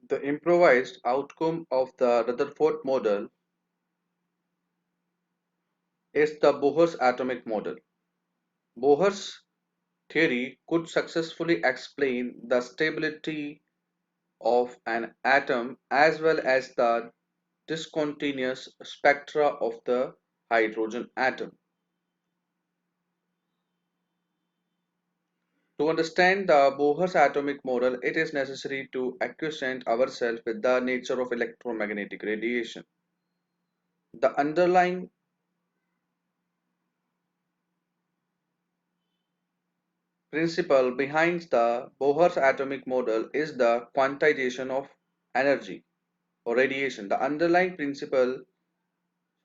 The improvised outcome of the Rutherford model is the Bohr's atomic model. Bohr's theory could successfully explain the stability of an atom as well as the discontinuous spectra of the hydrogen atom. To understand the Bohr's atomic model, it is necessary to acquaint ourselves with the nature of electromagnetic radiation. The underlying principle behind the Bohr's atomic model is the quantization of energy or radiation. The underlying principle,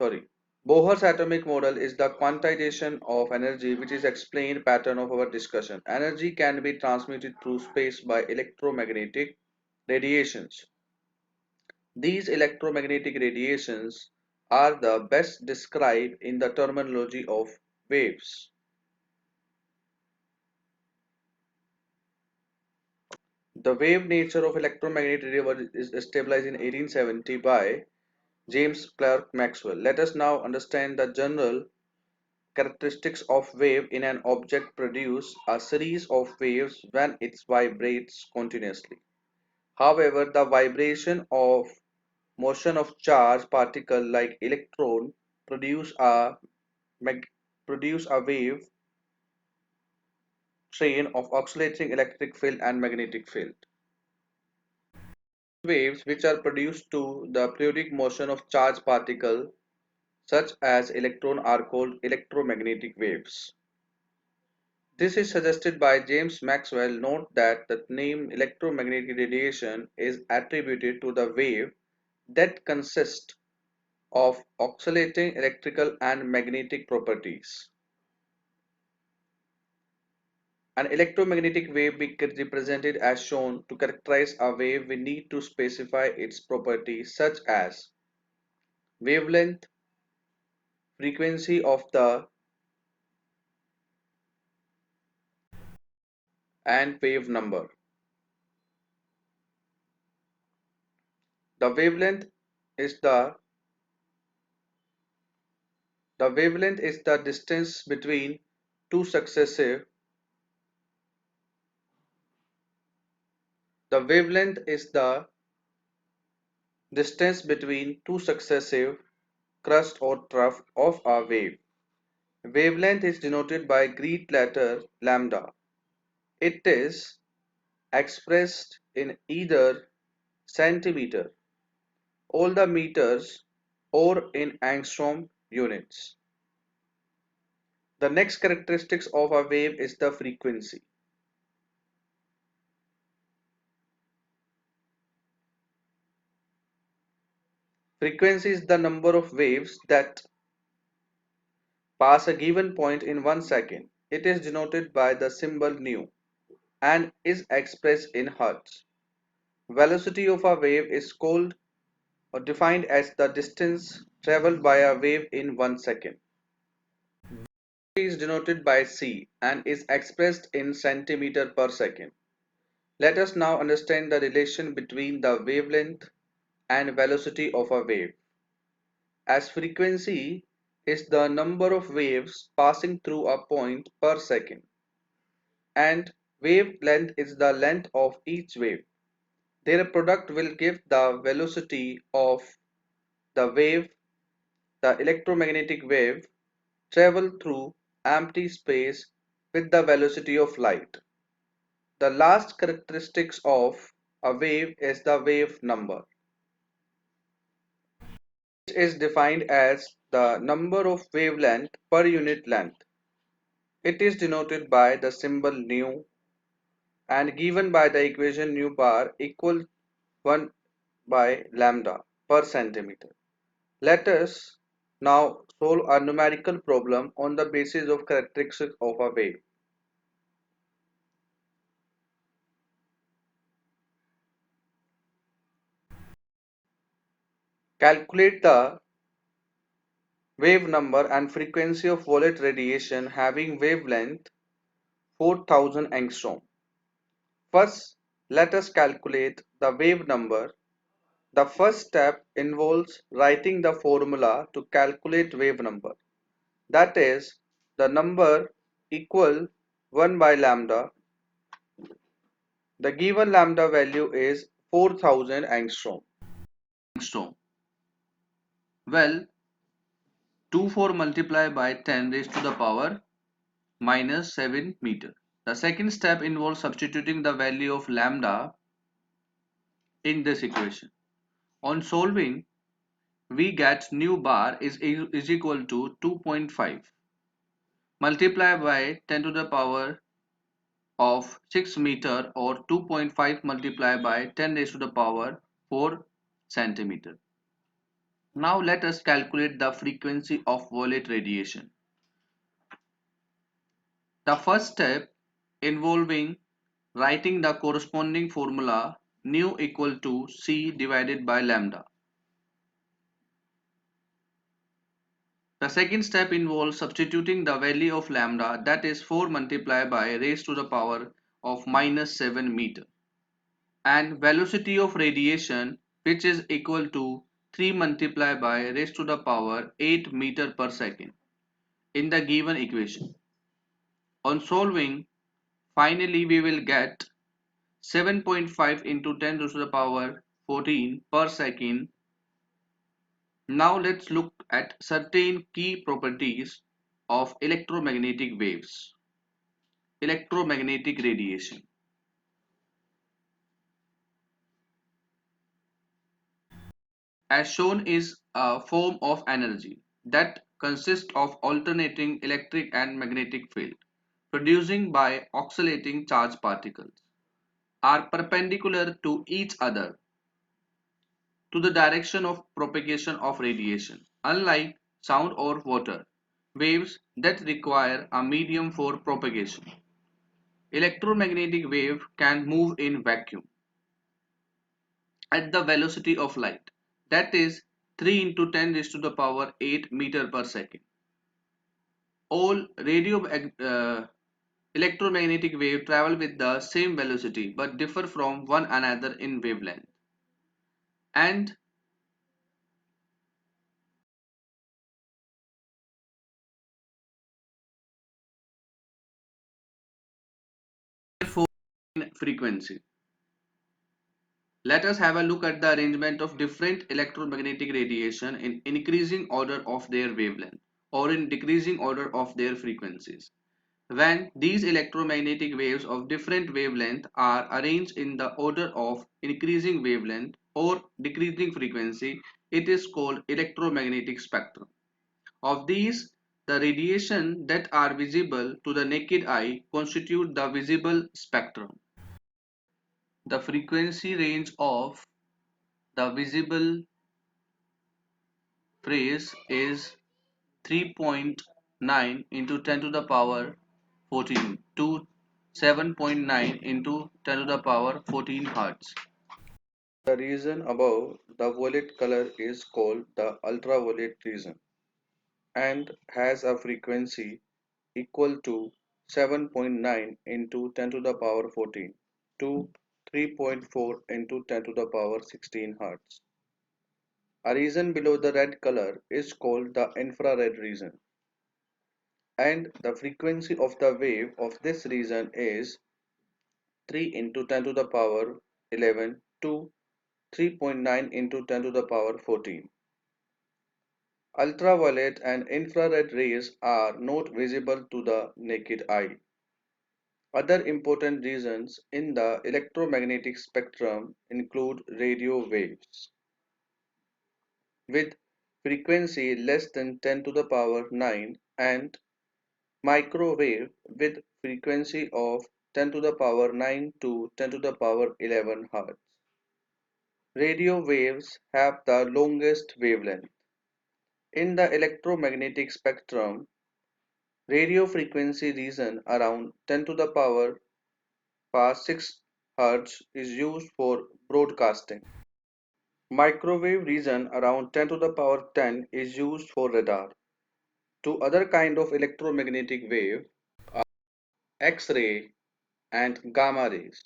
sorry, Bohr's atomic model is the quantization of energy, which is explained pattern of our discussion. Energy can be transmitted through space by electromagnetic radiations. These electromagnetic radiations are the best described in the terminology of waves. The wave nature of electromagnetic radiation is established in 1870 by James Clerk Maxwell. Let us now understand the general characteristics of wave in an object produce a series of waves when it vibrates continuously. However, the vibration of motion of charged particle like electron produce a produce a wave train of oscillating electric field and magnetic field. Waves which are produced to the periodic motion of charged particle such as electron are called electromagnetic waves. This is suggested by James Maxwell. Note that the name electromagnetic radiation is attributed to the wave that consists of oscillating electrical and magnetic properties. An electromagnetic wave be represented as shown. To characterize a wave, we need to specify its properties such as wavelength, frequency of the and wave number. The wavelength is the distance between two successive the wavelength is the distance between two successive crust or trough of a wave. Wavelength is denoted by Greek letter lambda. It is expressed in either centimeter, all the meters, or in angstrom units. The next characteristics of a wave is the frequency. Frequency is the number of waves that pass a given point in 1 second. It is denoted by the symbol nu and is expressed in hertz. Velocity of a wave is called or defined as the distance traveled by a wave in 1 second. It is denoted by c and is expressed in centimeter per second. Let us now understand the relation between the wavelength and velocity of a wave. As frequency is the number of waves passing through a point per second, and wavelength is the length of each wave. Their product will give the velocity of the wave. The electromagnetic wave travel through empty space with the velocity of light. The last characteristics of a wave is the wave number, which is defined as the number of wavelength per unit length. It is denoted by the symbol nu and given by the equation nu bar equal 1 by lambda per centimeter. Let us now solve a numerical problem on the basis of characteristics of a wave. Calculate the wave number and frequency of violet radiation having wavelength 4000 angstrom. First, Let us calculate the wave number. The first step involves writing the formula to calculate wave number. That is, the number equal 1 by lambda. The given lambda value is 4000 angstrom. Well, 24 multiplied by 10 raised to the power minus 7 meter. The second step involves substituting the value of lambda in this equation. On solving, we get nu bar is equal to 2.5 multiplied by 10 to the power of 6 meter, or 2.5 multiplied by 10 raised to the power 4 centimeter. Now let us calculate the frequency of violet radiation. The first step involving writing the corresponding formula nu equal to C divided by lambda. The second step involves substituting the value of lambda, that is 4 multiplied by raised to the power of minus 7 meter, and velocity of radiation, which is equal to 3 multiplied by raised to the power 8 meter per second in the given equation. On solving, finally we will get 7.5 into 10 to the power 14 per second. Now let's look at certain key properties of electromagnetic waves. Electromagnetic radiation. As shown, is a form of energy that consists of alternating electric and magnetic field producing by oscillating charged particles are perpendicular to each other to the direction of propagation of radiation. Unlike sound or water waves that require a medium for propagation, electromagnetic wave can move in vacuum at the velocity of light, that is 3 into 10 raised to the power 8 meter per second. All electromagnetic waves travel with the same velocity but differ from one another in wavelength, and therefore in frequency. Let us have a look at the arrangement of different electromagnetic radiation in increasing order of their wavelength or in decreasing order of their frequencies. When these electromagnetic waves of different wavelength are arranged in the order of increasing wavelength or decreasing frequency, it is called electromagnetic spectrum. Of these, the radiation that are visible to the naked eye constitute the visible spectrum. The frequency range of the visible phase is 3.9 into 10 to the power 14 to 7.9 into 10 to the power 14 Hertz. The region above the violet color is called the ultraviolet region and has a frequency equal to 7.9 into 10 to the power 14 to 3.4 into 10 to the power 16 Hertz. A region below the red color is called the infrared region, and the frequency of the wave of this region is 3 into 10 to the power 11 to 3.9 into 10 to the power 14. Ultraviolet and infrared rays are not visible to the naked eye. Other important regions in the electromagnetic spectrum include radio waves with frequency less than 10 to the power 9 and microwave with frequency of 10 to the power 9 to 10 to the power 11 Hz. Radio waves have the longest wavelength. In the electromagnetic spectrum, radio frequency region around 10 to the power past 6 Hz is used for broadcasting. Microwave region around 10 to the power 10 is used for radar. Two other kind of electromagnetic wave are X-ray and gamma rays.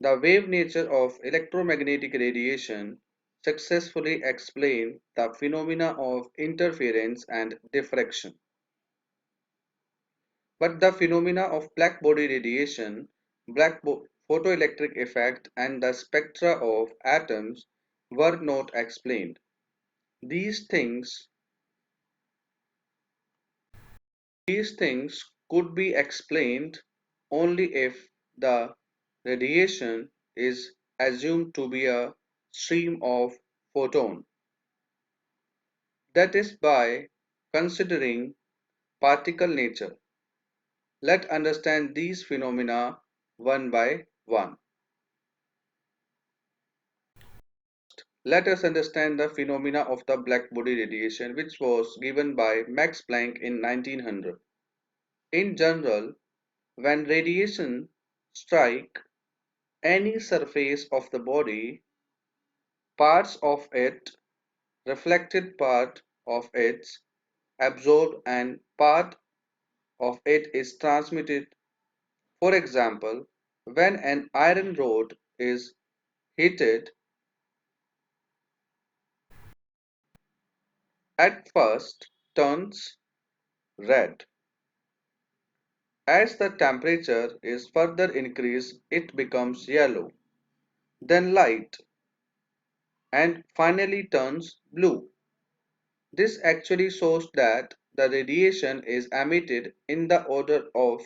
The wave nature of electromagnetic radiation successfully explains the phenomena of interference and diffraction. But the phenomena of black body radiation, photoelectric effect, and the spectra of atoms were not explained. These things, these things could be explained only if the radiation is assumed to be a stream of photon. That is by considering particle nature. Let's understand these phenomena one by one. Let us understand the phenomena of the black body radiation, which was given by Max Planck in 1900. In general, when radiation strike any surface of the body, parts of it, reflected part of it, absorbed and part of it is transmitted. For example, when an iron rod is heated, at first turns red. As the temperature is further increased, it becomes yellow, then light, and finally turns blue. This actually shows that the radiation is emitted in the order of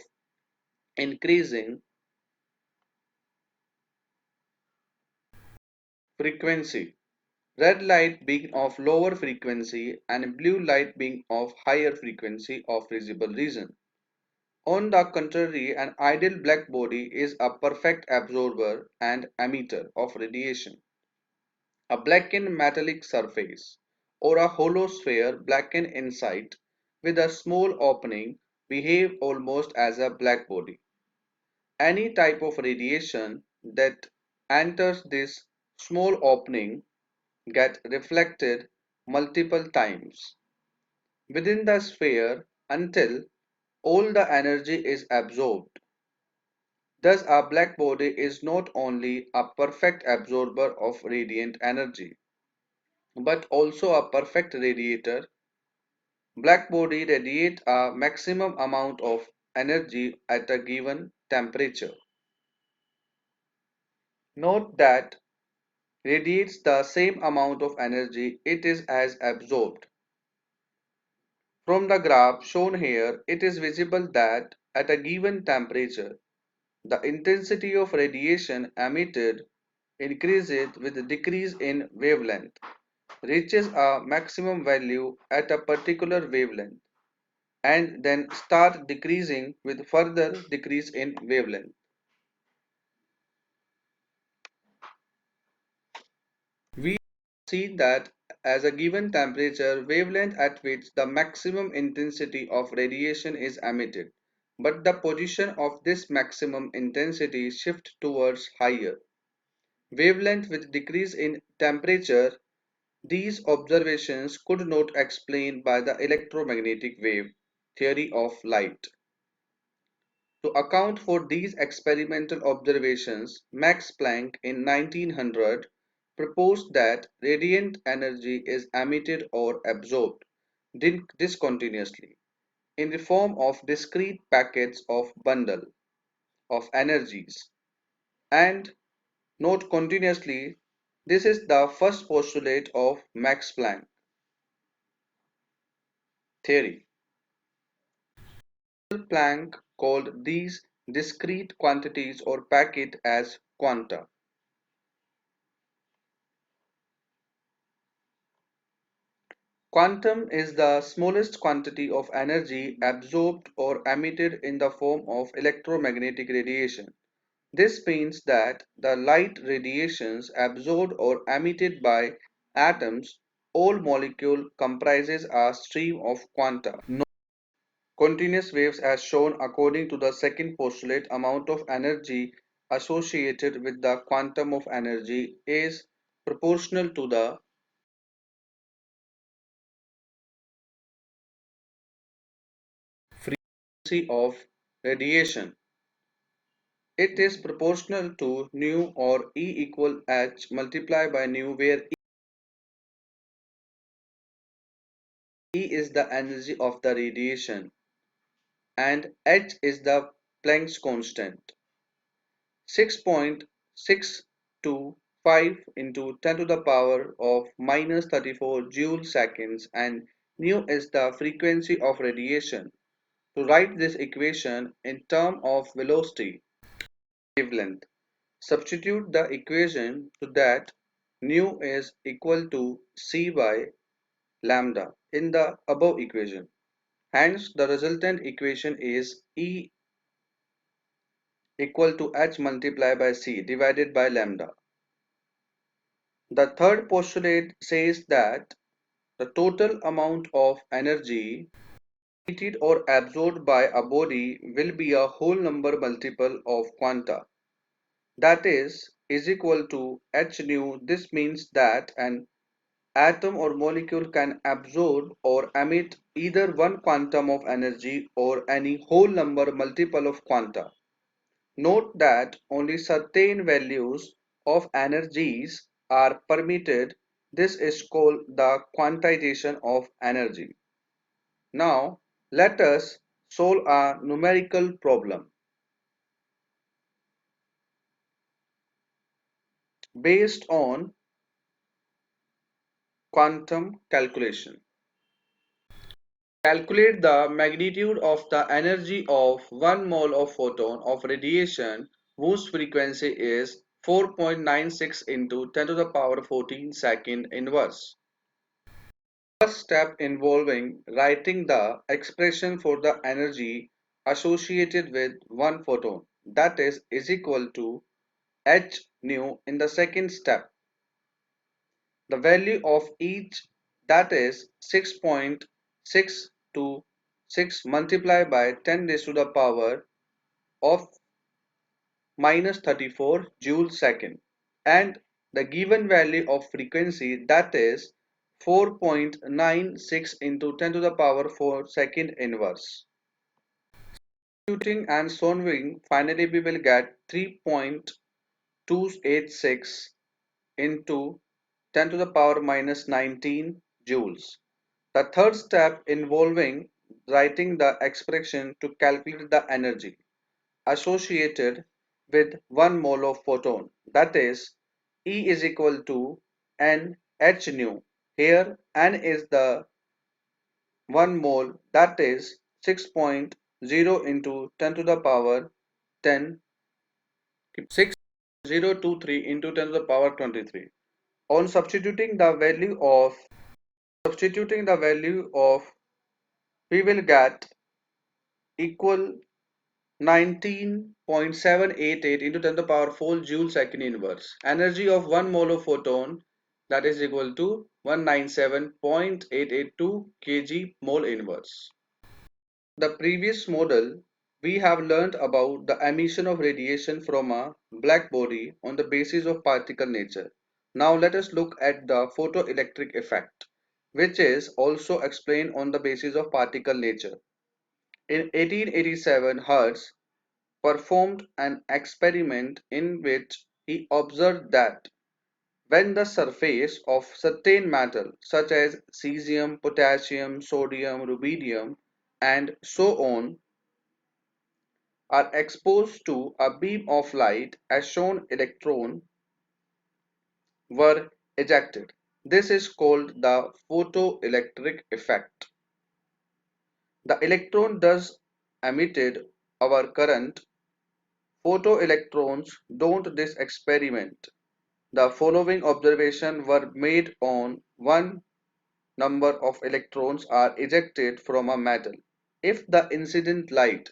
increasing frequency. Red light being of lower frequency and blue light being of higher frequency of visible region. On the contrary, an ideal black body is a perfect absorber and emitter of radiation. A blackened metallic surface or a hollow sphere blackened inside with a small opening behave almost as a black body. Any type of radiation that enters this small opening get reflected multiple times within the sphere until all the energy is absorbed. Thus, a black body is not only a perfect absorber of radiant energy, but also a perfect radiator. Black body radiate a maximum amount of energy at a given temperature. Note that radiates the same amount of energy it is as absorbed. From the graph shown here, it is visible that at a given temperature, the intensity of radiation emitted increases with decrease in wavelength, reaches a maximum value at a particular wavelength, and then start decreasing with further decrease in wavelength. We see that as a given temperature, wavelength at which the maximum intensity of radiation is emitted, but the position of this maximum intensity shift towards higher wavelength with decrease in temperature. These observations could not explain by the electromagnetic wave theory of light. To account for these experimental observations, Max Planck in 1900 proposed that radiant energy is emitted or absorbed discontinuously in the form of discrete packets of bundle of energies and not continuously. This is the first postulate of Max Planck theory. Planck called these discrete quantities or packet as quanta. Quantum is the smallest quantity of energy absorbed or emitted in the form of electromagnetic radiation. This means that the light radiations absorbed or emitted by atoms, all molecule comprises a stream of quanta. Continuous waves as shown according to the second postulate, amount of energy associated with the quantum of energy is proportional to the frequency of radiation. It is proportional to nu or E equal h multiplied by nu, where E is the energy of the radiation and h is the Planck's constant. 6.625 into 10 to the power of minus 34 joule seconds, and nu is the frequency of radiation. To write this equation in terms of velocity wavelength, substitute the equation to that nu is equal to c by lambda in the above equation. Hence, the resultant equation is E equal to h multiplied by c divided by lambda. The third postulate says that the total amount of energy emitted or absorbed by a body will be a whole number multiple of quanta, that is equal to h nu. This means that an atom or molecule can absorb or emit either one quantum of energy or any whole number multiple of quanta. Note that only certain values of energies are permitted. This is called the quantization of energy. Now, let us solve a numerical problem based on quantum calculation. Calculate the magnitude of the energy of 1 mole of photon of radiation whose frequency is 4.96 into 10 to the power 14 second inverse. First step involving writing the expression for the energy associated with one photon, that is equal to h nu. In the second step, the value of each, that is 6.626 multiplied by 10 raised to the power of minus 34 joule second, and the given value of frequency, that is 4.96 into 10 to the power 4 second inverse. Computing and solving, finally we will get 3.286 into 10 to the power minus 19 joules. The third step involving writing the expression to calculate the energy associated with 1 mole of photon, that is E is equal to n h nu. Here n is the 1 mole, that is 6.0 into 10 to the power 10, 6023 into 10 to the power 23. On substituting the value of, we will get equal 19.788 into 10 to the power 4 joule second inverse. Energy of 1 mole of photon, that is equal to 197.882 kg mole inverse. The previous model, we have learned about the emission of radiation from a black body on the basis of particle nature. Now let us look at the photoelectric effect, which is also explained on the basis of particle nature. In 1887, Hertz performed an experiment in which he observed that when the surface of certain metals such as cesium, potassium, sodium, rubidium, and so on are exposed to a beam of light, as shown, electrons were ejected. This is called the photoelectric effect. The electron thus emitted our current. Photoelectrons don't this experiment. The following observations were made on one number of electrons are ejected from a metal. If the incident light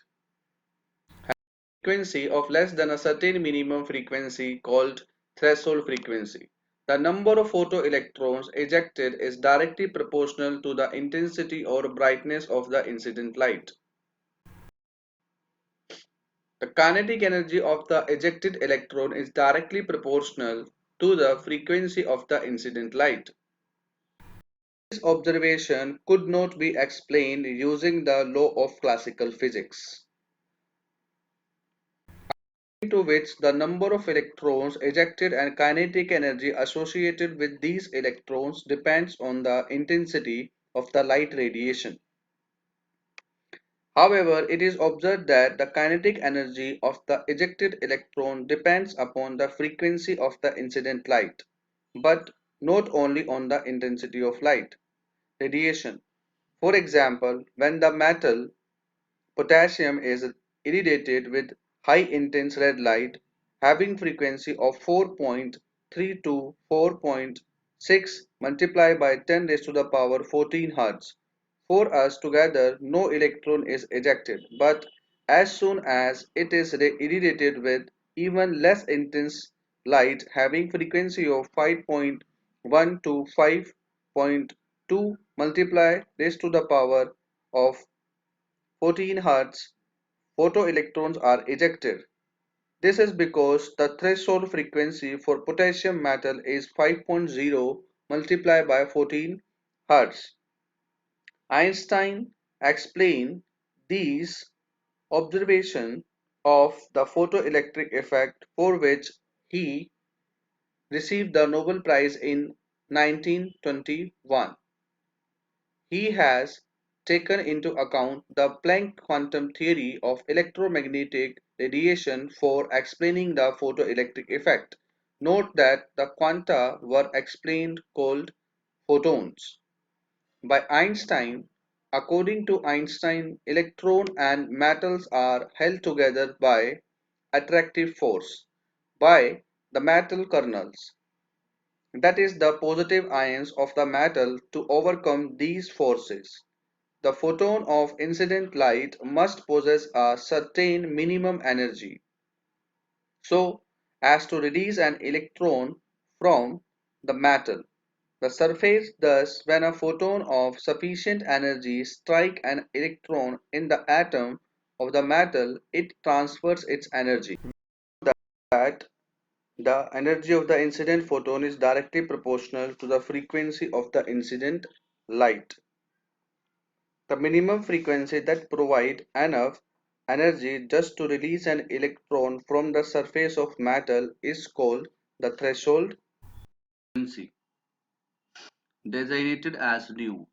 frequency of less than a certain minimum frequency called threshold frequency, the number of photoelectrons ejected is directly proportional to the intensity or brightness of the incident light. The kinetic energy of the ejected electron is directly proportional to the frequency of the incident light. This observation could not be explained using the law of classical physics. to which the number of electrons ejected and kinetic energy associated with these electrons depends on the intensity of the light radiation. However, it is observed that the kinetic energy of the ejected electron depends upon the frequency of the incident light, but not only on the intensity of light radiation. For example, when the metal potassium is irradiated with high intense red light having frequency of 4.3 to 4.6 multiplied by 10 raised to the power 14 Hz. For us together, no electron is ejected, but as soon as it is irradiated with even less intense light having frequency of 5.1 to 5.2 multiplied raised to the power of 14 Hz, photoelectrons are ejected. This is because the threshold frequency for potassium metal is 5.0 multiplied by 14 Hz. Einstein explained these observations of the photoelectric effect for which he received the Nobel Prize in 1921. He has taken into account the Planck quantum theory of electromagnetic radiation for explaining the photoelectric effect. Note that the quanta were explained called photons by Einstein. According to Einstein, electron and metals are held together by attractive force by the metal kernels, that is the positive ions of the metal. To overcome these forces, the photon of incident light must possess a certain minimum energy so as to release an electron from the metal. The surface thus, when a photon of sufficient energy strikes an electron in the atom of the metal, it transfers its energy. That the energy of the incident photon is directly proportional to the frequency of the incident light. The minimum frequency that provide enough energy just to release an electron from the surface of metal is called the threshold frequency, designated as nu.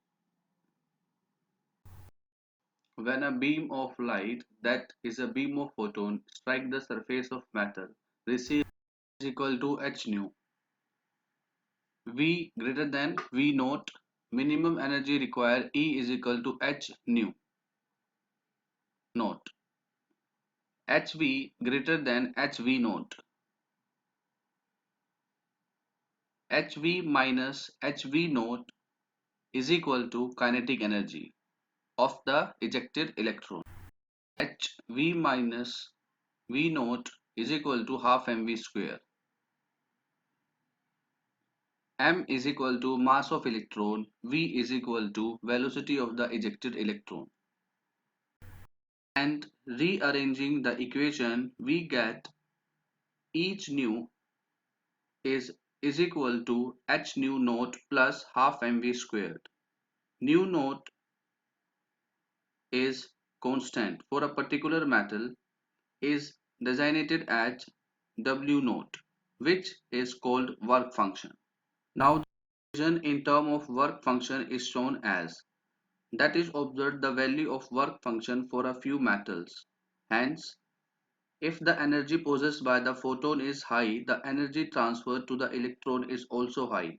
When a beam of light, that is a beam of photon, strike the surface of metal, receive is equal to h nu. V greater than V naught, minimum energy required E is equal to h nu naught. HV greater than HV naught. HV minus HV naught is equal to kinetic energy of the ejected electron. HV minus V naught is equal to half mv square. M is equal to mass of electron, V is equal to velocity of the ejected electron. And rearranging the equation, we get each nu is equal to h nu naught plus half mv squared. Nu naught is constant for a particular metal, is designated as W naught, which is called work function. Now the equation in term of work function is shown as, that is observed the value of work function for a few metals. Hence, if the energy possessed by the photon is high, the energy transferred to the electron is also high,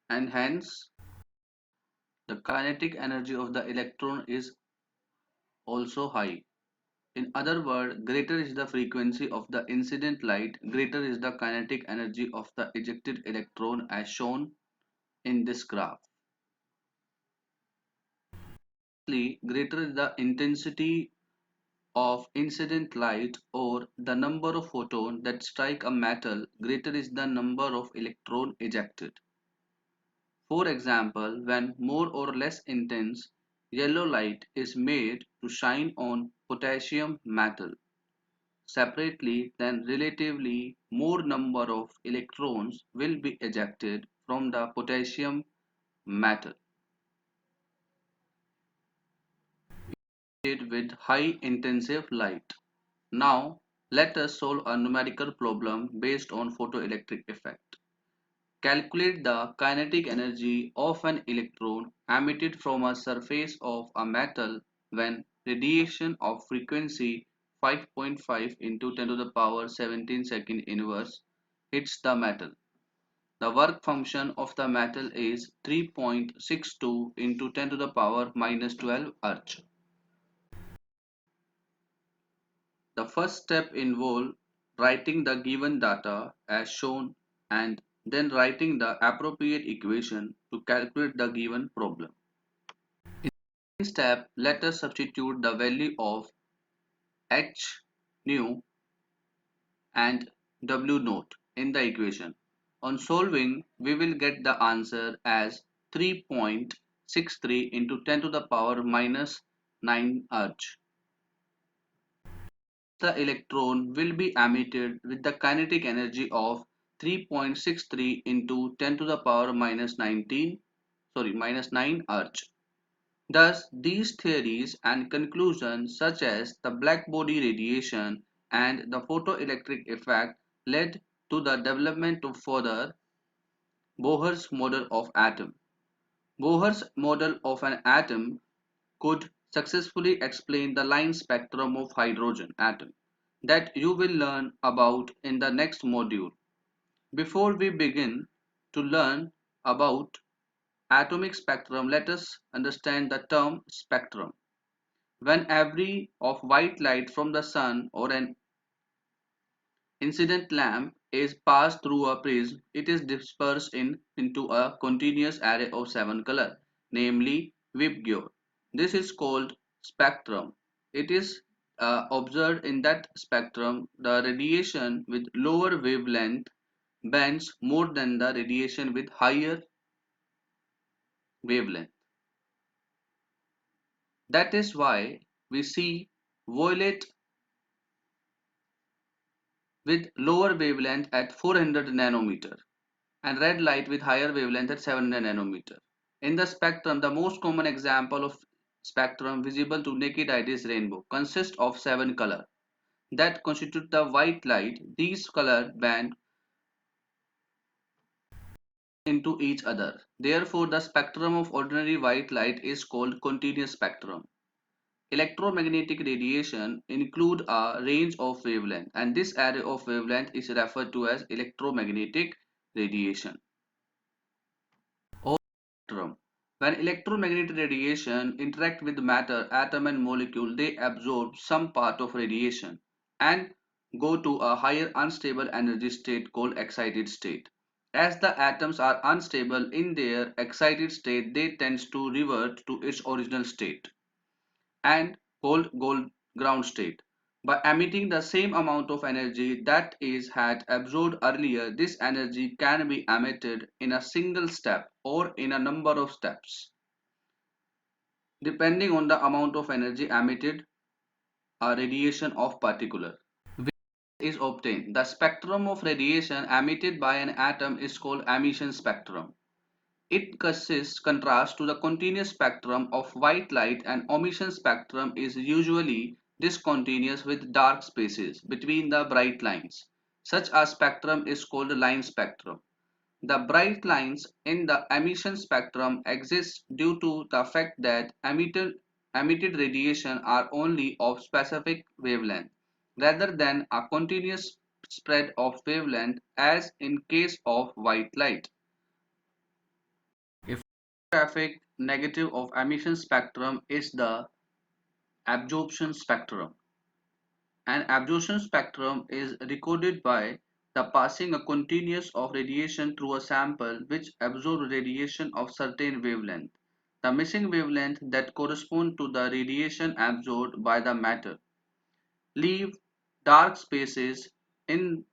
and hence the kinetic energy of the electron is also high. In other words, greater is the frequency of the incident light, greater is the kinetic energy of the ejected electron as shown in this graph. Lastly, greater is the intensity of incident light or the number of photons that strike a metal, greater is the number of electrons ejected. For example, when more or less intense yellow light is made to shine on potassium metal separately, then relatively more number of electrons will be ejected from the potassium metal with high intensive light. Now Let us solve a numerical problem based on photoelectric effect. Calculate the kinetic energy of an electron emitted from a surface of a metal when radiation of frequency 5.5 into 10 to the power 17 second inverse hits the metal. The work function of the metal is 3.62 into 10 to the power minus 12 arch. The first step involves writing the given data as shown and then writing the appropriate equation to calculate the given problem. In the second step, let us substitute the value of h nu and w naught in the equation. On solving, we will get the answer as 3.63 into 10 to the power minus 9 arch. The electron will be emitted with the kinetic energy of 3.63 into 10 to the power minus 9 arch. Thus, these theories and conclusions such as the blackbody radiation and the photoelectric effect led to the development of further Bohr's model of atom. Bohr's model of an atom could successfully explain the line spectrum of hydrogen atom that you will learn about in the next module. Before we begin to learn about atomic spectrum, let us understand the term spectrum. When every of white light from the sun or an incident lamp is passed through a prism, it is dispersed into a continuous array of 7 colors, namely Vibgyor. This is called spectrum. It is observed in that spectrum the radiation with lower wavelength bends more than the radiation with higher wavelength. That is why we see violet with lower wavelength at 400 nanometer and red light with higher wavelength at 700 nanometer. In the spectrum, the most common example of spectrum visible to naked eye is rainbow, consists of 7 colors that constitute the white light. These color band into each other. Therefore, the spectrum of ordinary white light is called continuous spectrum. Electromagnetic radiation include a range of wavelength, and this array of wavelength is referred to as electromagnetic radiation. Spectrum. When electromagnetic radiation interact with matter, atom and molecule, they absorb some part of radiation and go to a higher unstable energy state called excited state. As the atoms are unstable in their excited state, they tend to revert to its original state and called ground state. By emitting the same amount of energy that is had absorbed earlier, this energy can be emitted in a single step or in a number of steps. Depending on the amount of energy emitted, a radiation of particular is obtained. The spectrum of radiation emitted by an atom is called emission spectrum. It contrasts to the continuous spectrum of white light, and emission spectrum is usually discontinuous with dark spaces between the bright lines. Such a spectrum is called line spectrum. The bright lines in the emission spectrum exist due to the fact that emitted radiation are only of specific wavelength rather than a continuous spread of wavelength as in case of white light. A photographic negative of emission spectrum is the absorption spectrum. An absorption spectrum is recorded by the passing a continuous of radiation through a sample which absorbs radiation of certain wavelength. The missing wavelength that correspond to the radiation absorbed by the matter leave dark spaces in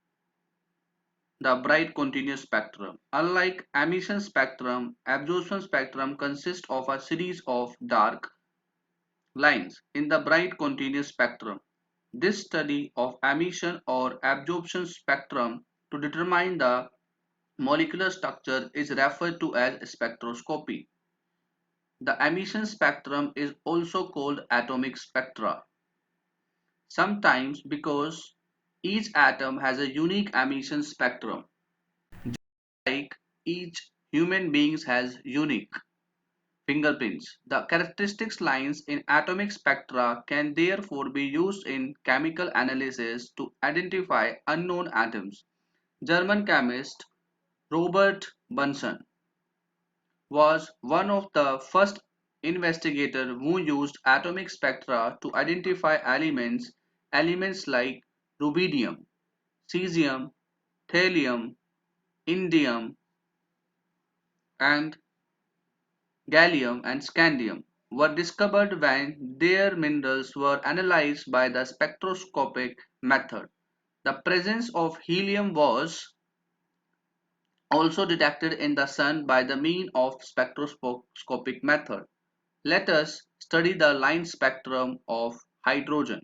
the bright continuous spectrum. Unlike emission spectrum, absorption spectrum consists of a series of dark lines in the bright continuous spectrum. This study of emission or absorption spectrum to determine the molecular structure is referred to as spectroscopy. The emission spectrum is also called atomic spectra, sometimes because Each atom has a unique emission spectrum, like each human being has unique fingerprints. The characteristics lines in atomic spectra can therefore be used in chemical analysis to identify unknown atoms. German chemist Robert Bunsen was one of the first investigators who used atomic spectra to identify elements like rubidium, cesium, thallium, indium, and gallium and scandium were discovered when their minerals were analyzed by the spectroscopic method. The presence of helium was also detected in the sun by the mean of spectroscopic method. Let us study the line spectrum of hydrogen,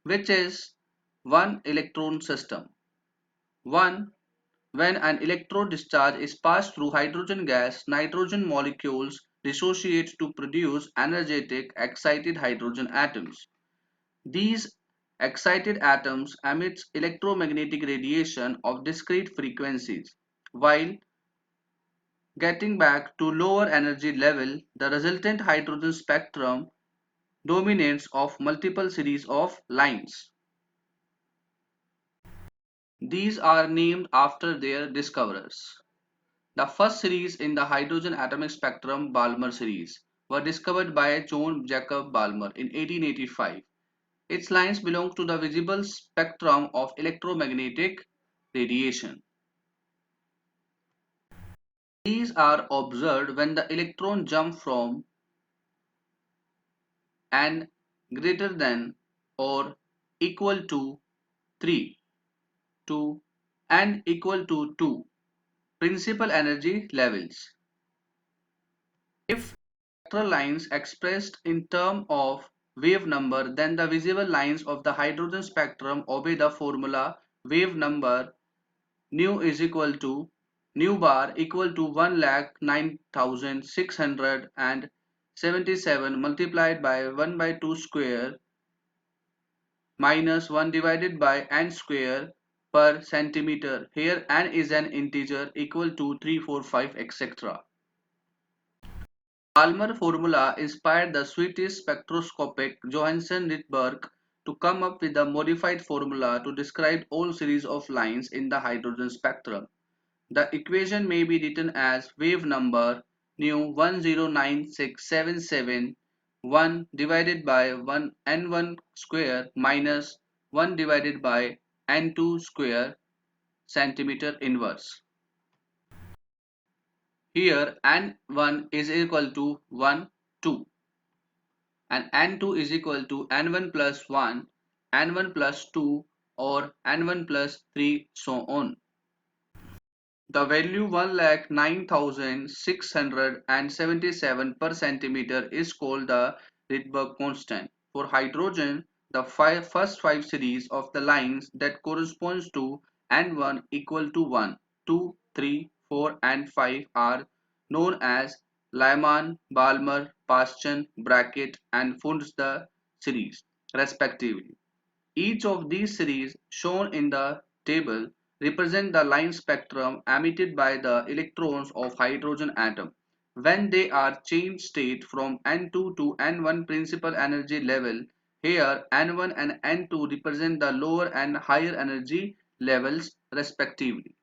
which is one electron system. 1. When an electron discharge is passed through hydrogen gas, nitrogen molecules dissociate to produce energetic excited hydrogen atoms. These excited atoms emit electromagnetic radiation of discrete frequencies. While getting back to lower energy level, the resultant hydrogen spectrum dominates of multiple series of lines. These are named after their discoverers. The first series in the hydrogen atomic spectrum, Balmer series, were discovered by John Jacob Balmer in 1885. Its lines belong to the visible spectrum of electromagnetic radiation. These are observed when the electron jump from n greater than or equal to 3 to n equal to 2 principal energy levels. If spectral lines expressed in terms of wave number, then the visible lines of the hydrogen spectrum obey the formula wave number nu is equal to nu bar equal to 1,09,677 multiplied by 1 by 2 square minus 1 divided by n square per centimeter. Here n is an integer equal to 345 etc. Balmer formula inspired the Swedish spectroscopic Johansen Rydberg to come up with a modified formula to describe all series of lines in the hydrogen spectrum. The equation may be written as wave number nu 109677 1 divided by 1 n1 square minus 1 divided by n2 square centimeter inverse. Here n1 is equal to 1, 2 and n2 is equal to n1 plus 1, n1 plus 2 or n1 plus 3 so on. The value 1,09,677 per centimeter is called the Rydberg constant. For hydrogen, the first five series of the lines that corresponds to N1 equal to 1, 2, 3, 4 and 5 are known as Lyman, Balmer, Paschen, Brackett and Funds series respectively. Each of these series shown in the table represent the line spectrum emitted by the electrons of hydrogen atom when they are changed state from N2 to N1 principal energy level. Here N1 and N2 represent the lower and higher energy levels respectively.